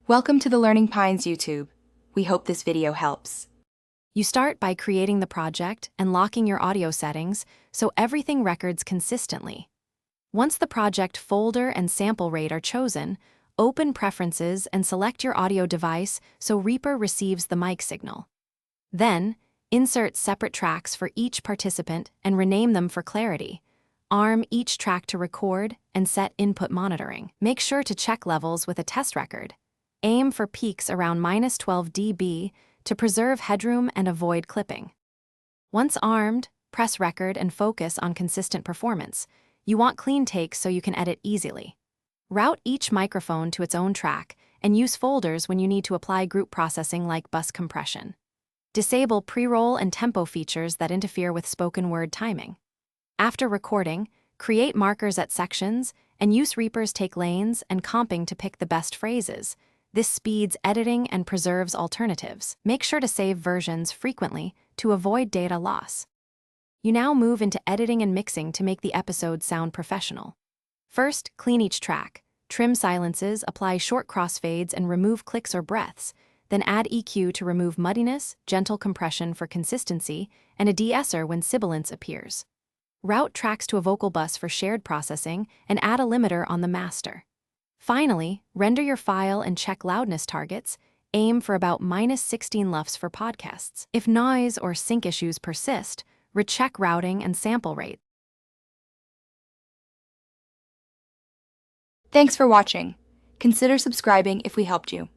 Welcome to the Learning Pines YouTube. We hope this video helps. You start by creating the project and locking your audio settings so everything records consistently. Once the project folder and sample rate are chosen, open Preferences and select your audio device so Reaper receives the mic signal. Then, insert separate tracks for each participant and rename them for clarity. Arm each track to record and set input monitoring. Make sure to check levels with a test record. Aim for peaks around -12 dB to preserve headroom and avoid clipping. Once armed, press record and focus on consistent performance. You want clean takes so you can edit easily. Route each microphone to its own track and use folders when you need to apply group processing like bus compression. Disable pre-roll and tempo features that interfere with spoken word timing. After recording, create markers at sections and use Reaper's take lanes and comping to pick the best phrases. This speeds editing and preserves alternatives. Make sure to save versions frequently to avoid data loss. You now move into editing and mixing to make the episode sound professional. First, clean each track. Trim silences, apply short crossfades, and remove clicks or breaths. Then add EQ to remove muddiness, gentle compression for consistency, and a de-esser when sibilance appears. Route tracks to a vocal bus for shared processing and add a limiter on the master. Finally, render your file and check loudness targets. Aim for about -16 LUFS for podcasts. If noise or sync issues persist, recheck routing and sample rate. Thanks for watching. Consider subscribing if we helped you.